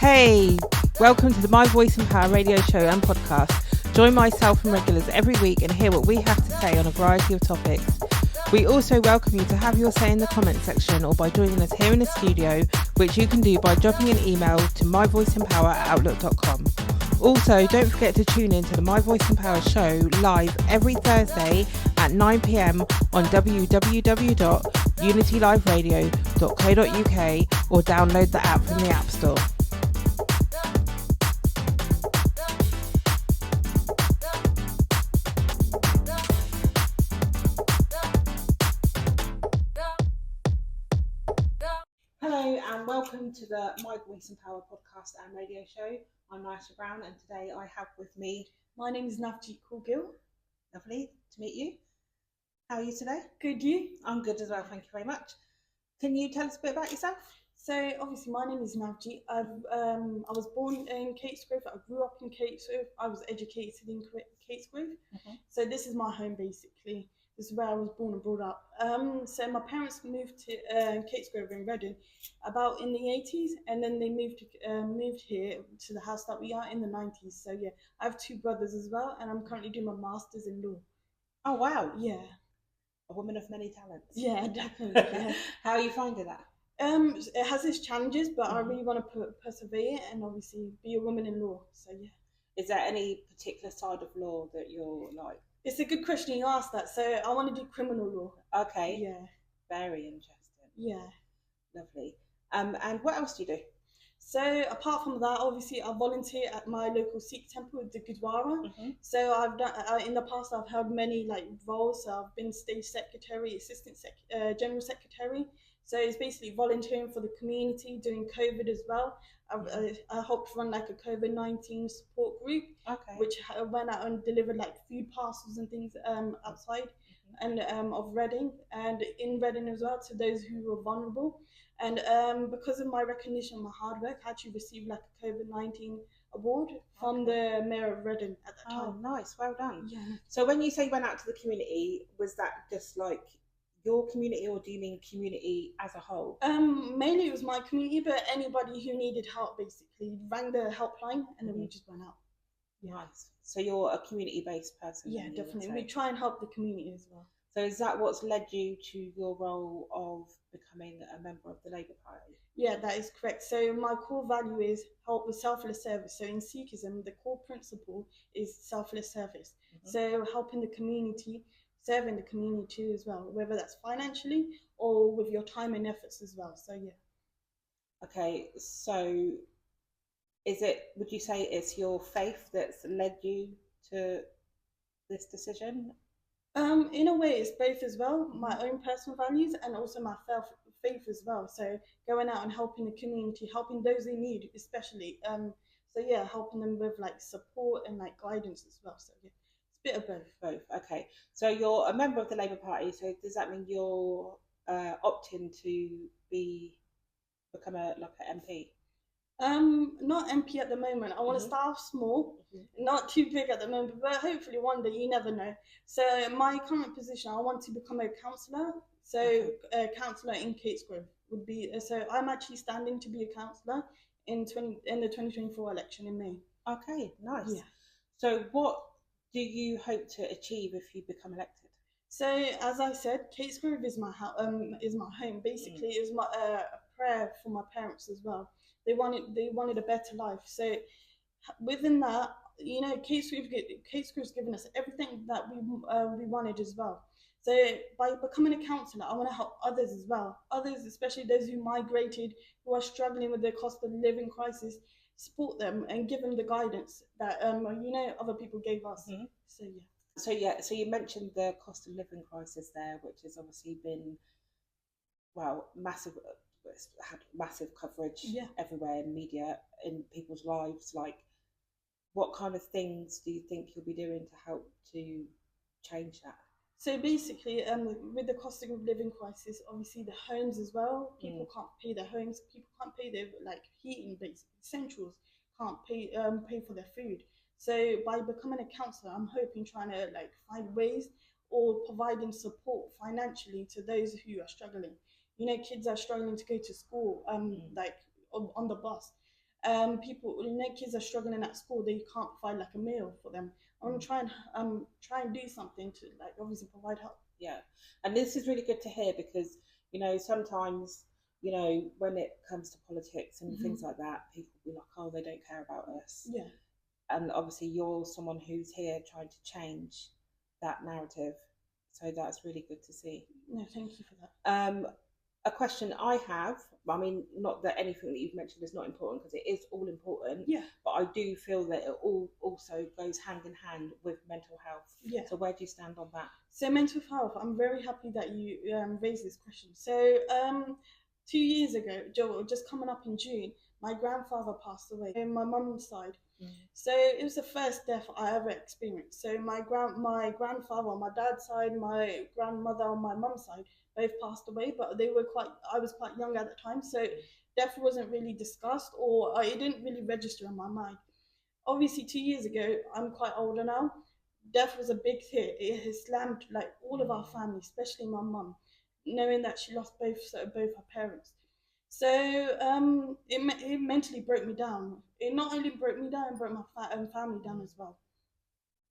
Hey, welcome to the My Voice and Power radio show and podcast. Join myself and regulars every week and hear what we have to say on a variety of topics. We also welcome you to have your say in the comment section or by joining us here in the studio, which you can do by dropping an email to myvoiceandpower@outlook.com. Also, don't forget to tune in to the My Voice and Power show live every Thursday at 9 p.m. on www.unityliveradio.co.uk or download the app from the App Store. Hello and welcome to the My Voice and Power podcast and radio show. I'm Navjit Brown and today I have with me... My name is Navjit I. Lovely to meet you. How are you today? Good, you? I'm good as well, thank you very much. Can you tell us a bit about yourself? So obviously my name is Navjit. I was born in Katesgrove. I grew up in Katesgrove. I was educated in Katesgrove. So this is my home basically. This is where I was born and brought up. So my parents moved to Katesgrove in Reading about in the 80s, and then they moved here to the house that we are in the 90s. So yeah, I have two brothers as well, and I'm currently doing my master's in law. Oh wow! Yeah, a woman of many talents. Yeah, definitely. Yeah. How are you finding that? It has its challenges, but I really want to persevere and obviously be a woman in law. So yeah. Is there any particular side of law that you're like? It's a good question you asked that. So I want to do criminal law. Okay. Yeah. Very interesting. Yeah. Lovely. And what else do you do? So apart from that, obviously I volunteer at my local Sikh temple, the Gurdwara. So I've done in the past. I've held many roles. So I've been stage secretary, assistant general secretary. So it's basically volunteering for the community during COVID as well. I helped run a COVID-19 support group, which went out and delivered food parcels and things outside and of Reading and in Reading as well to those who were vulnerable. And because of my recognition, my hard work, I actually received a COVID-19 award from the Mayor of Reading at that time. Oh, nice, well done. Yeah. So when you say went out to the community, was that just your community, or do you mean community as a whole? Mainly it was my community, but anybody who needed help basically rang the helpline and then we just went out. Yeah. Nice. So you're a community-based person? Yeah, definitely. We try and help the community as well. So is that what's led you to your role of becoming a member of the Labour Party? Yeah, that is correct. So my core value is help with selfless service. So in Sikhism, the core principle is selfless service. So helping the community, serving the community too as well, whether that's financially or with your time and efforts as well. So yeah. Okay, so would you say it's your faith that's led you to this decision? In a way it's both as well, my own personal values and also my faith as well. So going out and helping the community, helping those in need especially. So yeah, helping them with support and guidance as well. So yeah. Bit of both. Okay. So you're a member of the Labour Party. So does that mean you're opting to become an MP? Not MP at the moment. I want to start off small, not too big at the moment, but hopefully one day, you never know. So my current position, I want to become a counsellor. So a counsellor in Katesgrove would be. So I'm actually standing to be a counsellor in the 2024 election in May. Okay, nice. Yeah. So what do you hope to achieve if you become elected? So as I said, Katesgrove is my home. Basically, it was my a prayer for my parents as well. They wanted a better life. So within that, Katesgrove's given us everything that we wanted as well. So by becoming a counsellor, I want to help others as well. Others, especially those who migrated, who are struggling with the cost of living crisis, support them and give them the guidance that other people gave us. So yeah. So you mentioned the cost of living crisis there, which has obviously been massive. It's had massive coverage everywhere in media, in people's lives. What kind of things do you think you'll be doing to help to change that? So basically, with the cost of living crisis, obviously the homes as well. People can't pay their homes. People can't pay their heating, basic essentials. Can't pay for their food. So by becoming a counsellor, I'm hoping trying to find ways or providing support financially to those who are struggling. Kids are struggling to go to school, on the bus. people, kids are struggling at school, they can't provide like a meal for them. I'm trying try and do something to like obviously provide help. Yeah, and this is really good to hear because sometimes when it comes to politics and things like that, people be like, oh, they don't care about us. Yeah. And obviously you're someone who's here trying to change that narrative, so that's really good to see. No, thank you for that. A question I have, I mean, not that anything that you've mentioned is not important, because it is all important. Yeah. But I do feel that it all also goes hand in hand with mental health. Yeah. So where do you stand on that? So mental health, I'm very happy that you raised this question. So 2 years ago, just coming up in June, my grandfather passed away on my mum's side. So it was the first death I ever experienced. So my grandfather on my dad's side, my grandmother on my mum's side, both passed away, but I was quite young at the time, so death wasn't really discussed, or it didn't really register in my mind. Obviously 2 years ago, I'm quite older now, death was a big hit. It has slammed like all of our family, especially my mum, knowing that she lost both her parents. So it mentally broke me down. It not only broke me down, it broke my family down as well.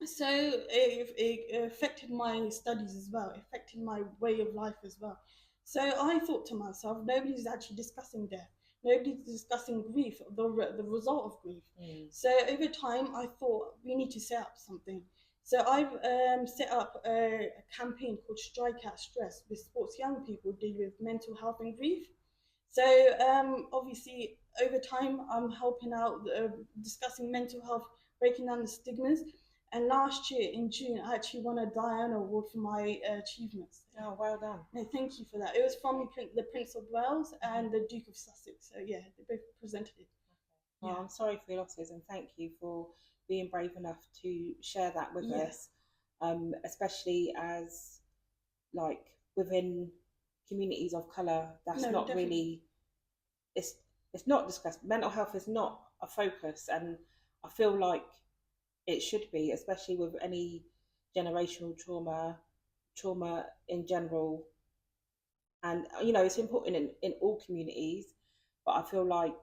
So it affected my studies as well. It affected my way of life as well. So I thought to myself, nobody's actually discussing death. Nobody's discussing grief, the result of grief. So over time, I thought we need to set up something. So I've set up a campaign called Strike Out Stress, which supports young people dealing with mental health and grief. So obviously, over time, I'm helping out, discussing mental health, breaking down the stigmas. And last year in June, I actually won a RHIANNA award for my achievements. Oh, well done. No, thank you for that. It was from the Prince of Wales and the Duke of Sussex. So yeah, they both presented it. Well, yeah. I'm sorry for your losses, and thank you for being brave enough to share that with us, especially as like within communities of colour, that's not definitely. Really, it's not discussed. Mental health is not a focus, and I feel like it should be, especially with any generational trauma in general. And it's important in all communities, but I feel like,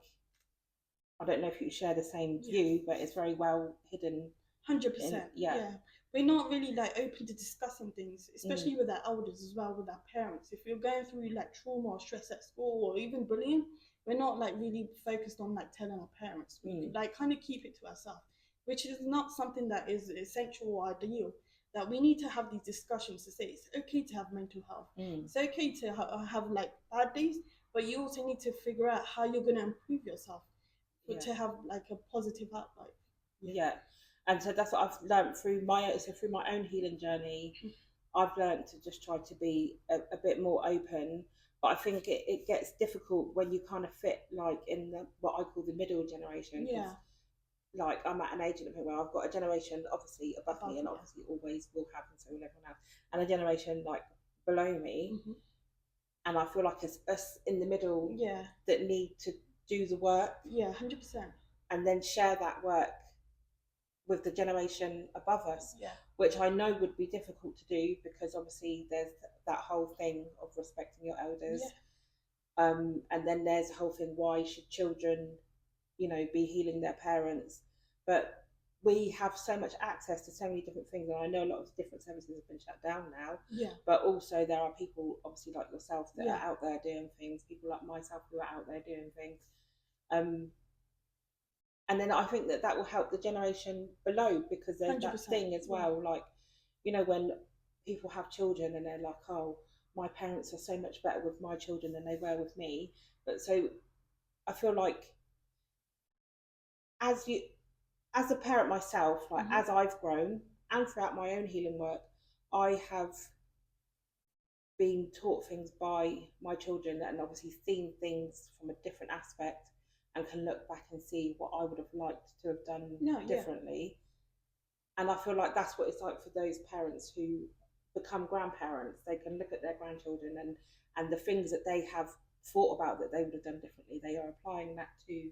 I don't know if you share the same view, but it's very well hidden. 100%. Yeah. We're not really like open to discussing things, especially with our elders as well, with our parents. If you're going through like trauma or stress at school or even bullying, we're not like really focused on like telling our parents. We like kind of keep it to ourselves, which is not something that is essential or ideal. That we need to have these discussions to say it's okay to have mental health. It's okay to have like bad days, but you also need to figure out how you're going to improve yourself to have like a positive outlook. Yeah. And so that's what I've learned through my own healing journey. I've learned to just try to be a bit more open, but I think it gets difficult when you kind of fit like in what I call the middle generation. Yeah. Like I'm at an age at the point where I've got a generation obviously above me, and obviously always will have, and so will everyone else, and a generation like below me, and I feel like it's us in the middle that need to do the work. 100%. And then share that work with the generation above us, which I know would be difficult to do, because obviously there's that whole thing of respecting your elders, and then there's a whole thing, why should children be healing their parents? But we have so much access to so many different things, and I know a lot of different services have been shut down now, but also there are people obviously like yourself that are out there doing things, people like myself who are out there doing things, and then I think that will help the generation below, because there's that thing as well, like when people have children and they're like, oh, my parents are so much better with my children than they were with me. But so I feel like as a parent myself, like as I've grown and throughout my own healing work, I have been taught things by my children and obviously seen things from a different aspect, and can look back and see what I would have liked to have done differently. And I feel like that's what it's like for those parents who become grandparents. They can look at their grandchildren and the things that they have thought about that they would have done differently, they are applying that to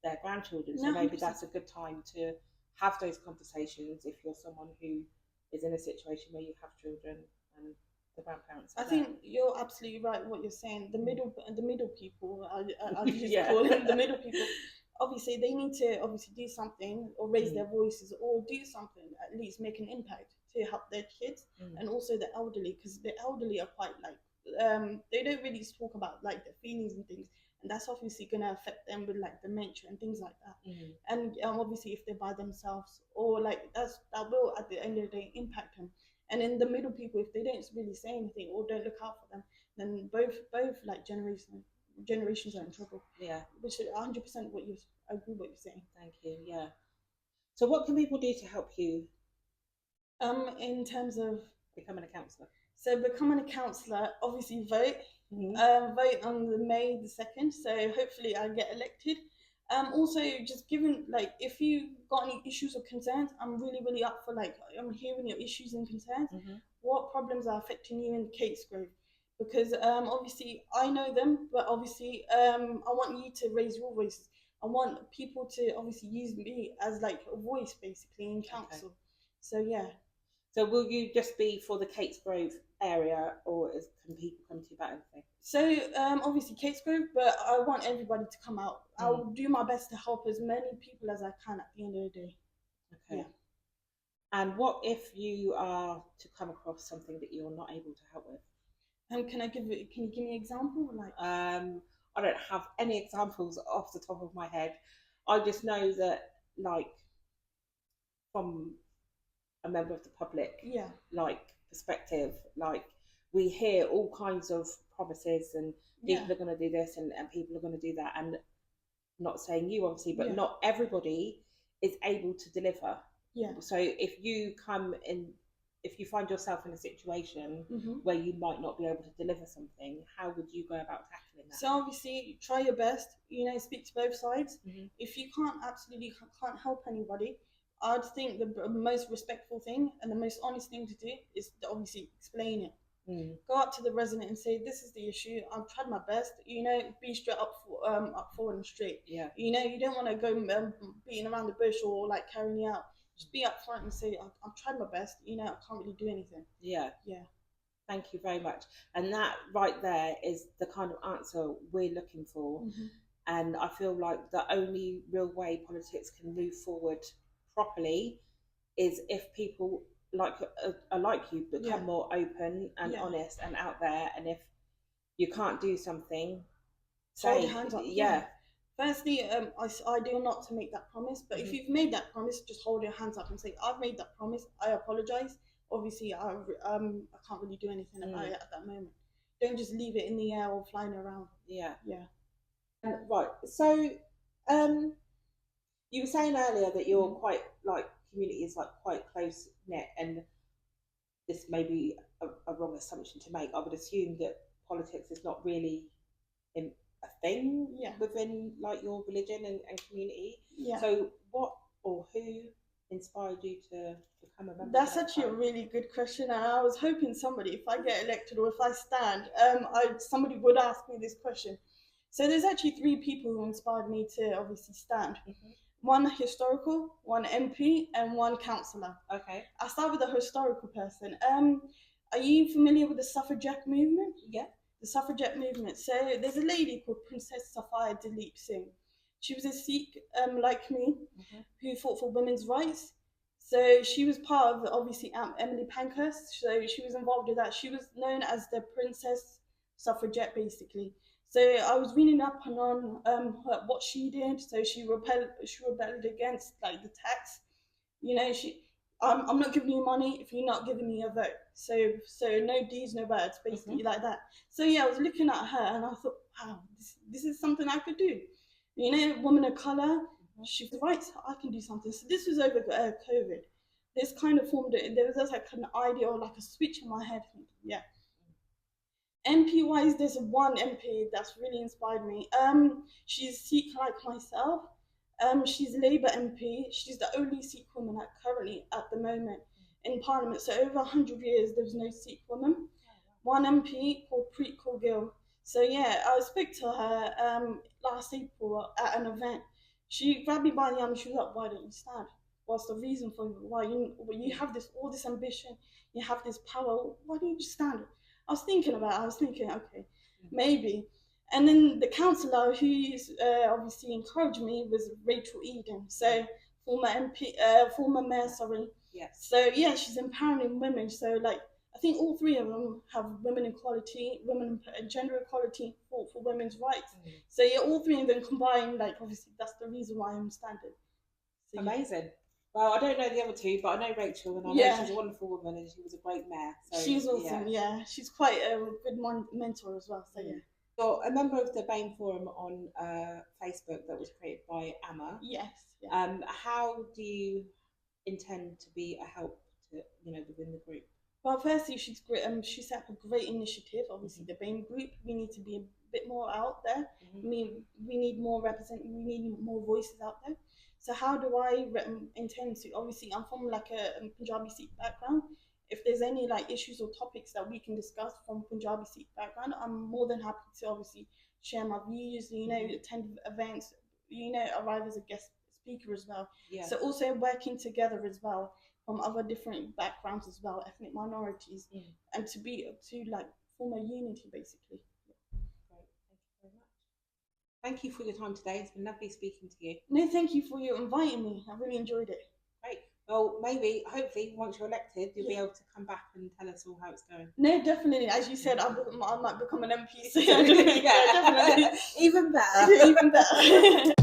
their grandchildren. So maybe that's a good time to have those conversations if you're someone who is in a situation where you have children and the grandparents. I think you're absolutely right what you're saying. The middle people, I just call them the middle people. obviously they need to obviously do something or raise their voices or do something, at least make an impact to help their kids and also the elderly, because the elderly are quite like they don't really talk about like their feelings and things, and that's obviously going to affect them with like dementia and things like that. And obviously if they're by themselves or like that will at the end of the day impact them. And in the middle people, if they don't really say anything or don't look out for them, then both like generations are in trouble. Yeah, which is 100% what you agree what you're saying. Thank you. Yeah. So what can people do to help you? In terms of becoming a counsellor. So becoming a counsellor, obviously vote. Vote on the May the 2nd. So hopefully I get elected. Also, just given like if you got any issues or concerns, I'm really up for like I'm hearing your issues and concerns. What problems are affecting you in Katesgrove? Because obviously I know them, but obviously I want you to raise your voices. I want people to obviously use me as like a voice basically in council. So yeah. So will you just be for the Katesgrove area, or can people come to you about anything? So obviously Katesgrove, but I want everybody to come out. I'll do my best to help as many people as I can at the end of the day. Okay. Yeah. And what if you are to come across something that you're not able to help with? Can you give me an example? Like I don't have any examples off the top of my head. I just know that like from a member of the public like perspective, like we hear all kinds of promises and people are going to do this and people are going to do that, and not saying you obviously, but not everybody is able to deliver. So if you find yourself in a situation where you might not be able to deliver something, how would you go about tackling that? So obviously try your best, speak to both sides. If you absolutely can't help anybody, I'd think the most respectful thing and the most honest thing to do is to obviously explain it. Go up to the resident and say, this is the issue, I've tried my best, be straight up forward and straight. You don't want to go beating around the bush or like carrying you out. Just be up front and say, I've tried my best, I can't really do anything. Yeah. Thank you very much. And that right there is the kind of answer we're looking for. And I feel like the only real way politics can move forward properly is if people like you become more open and honest and out there. And if you can't do something, hold your hands up. Firstly, I do not to make that promise, but if you've made that promise, just hold your hands up and say, I've made that promise, I apologize. Obviously I can't really do anything about it at that moment. Don't just leave it in the air or flying around. Right, so you were saying earlier that you're quite like community is like quite close knit, and this may be a wrong assumption to make. I would assume that politics is not really a thing within like your religion and community. So what or who inspired you to become a member? That's actually a really good question, and I was hoping somebody, if I get elected or if I stand, somebody would ask me this question. So there's actually 3 people who inspired me to obviously stand. One historical, one MP, and one counsellor. Okay. I'll start with the historical person. Are you familiar with the suffragette movement? Yeah. The suffragette movement. So there's a lady called Princess Safia Dilip Singh. She was a Sikh, like me, who fought for women's rights. So she was part of, obviously, Emily Pankhurst. So she was involved with that. She was known as the Princess Suffragette, basically. So I was reading up on what she did. So she rebelled against like the tax. I'm not giving you money if you're not giving me a vote. So no D's, no buts, basically like that. So I was looking at her and I thought, wow, this is something I could do. Woman of color, she was right, I can do something. So this was over COVID. This kind of formed it. There was just like an idea or like a switch in my head. MP wise, there's one MP that's really inspired me. She's Sikh like myself. She's Labour MP. She's the only Sikh woman currently at the moment in Parliament. So over 100 years, there was no Sikh woman. One MP called Preet Kaur Gill. So I spoke to her last April at an event. She grabbed me by the arm and she was like, why don't you stand? What's the reason for why you have all this ambition, you have this power, why don't you just stand? I was thinking, okay, maybe. And then the counsellor who's obviously encouraged me was Rachel Eden, so former MP, former mayor, sorry. Yes. So yeah, she's empowering women. So like, I think all three of them have women equality, gender equality for women's rights. So yeah, all three of them combined, like obviously that's the reason why I'm standing. So, amazing. Well, I don't know the other two, but I know Rachel, and I know she's a wonderful woman, and she was a great mayor. So, she's awesome. Yeah, she's quite a good mentor as well. So yeah. So a member of the BAME Forum on Facebook that was created by Emma. Yes. Yeah. How do you intend to be a help to within the group? Well, firstly, she's great. She set up a great initiative. Obviously, the BAME group. We need to be a bit more out there. I mean, we need more we need more voices out there. So how do I intend to? Obviously, I'm from like a Punjabi Sikh background. If there's any like issues or topics that we can discuss from Punjabi Sikh background, I'm more than happy to obviously share my views. Attend events. Arrive as a guest speaker as well. Yeah. So also working together as well from other different backgrounds as well, ethnic minorities, and to form a unity basically. Great, thank you very much. Thank you for your time today. It's been lovely speaking to you. No, thank you for inviting me. I really enjoyed it. Great. Well, hopefully, once you're elected, you'll be able to come back and tell us all how it's going. No, definitely. As you said, I might become an MP. So definitely. Even better. Even better.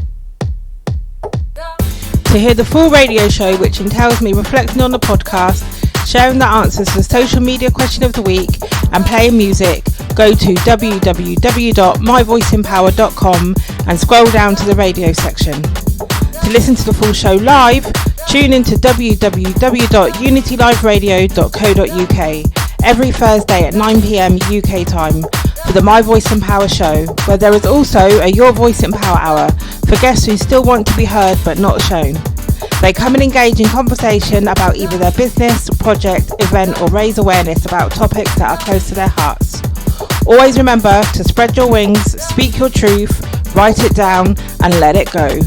To hear the full radio show, which entails me reflecting on the podcast, sharing the answers to the social media question of the week, and playing music, go to www.myvoiceempower.com and scroll down to the radio section. To listen to the full show live, tune into www.unityliveradio.co.uk every Thursday at 9 p.m. UK time for the My Voice Empower show, where there is also a Your Voice Empower hour for guests who still want to be heard but not shown. They come and engage in conversation about either their business, project, event, or raise awareness about topics that are close to their hearts. Always remember to spread your wings, speak your truth, write it down, and let it go.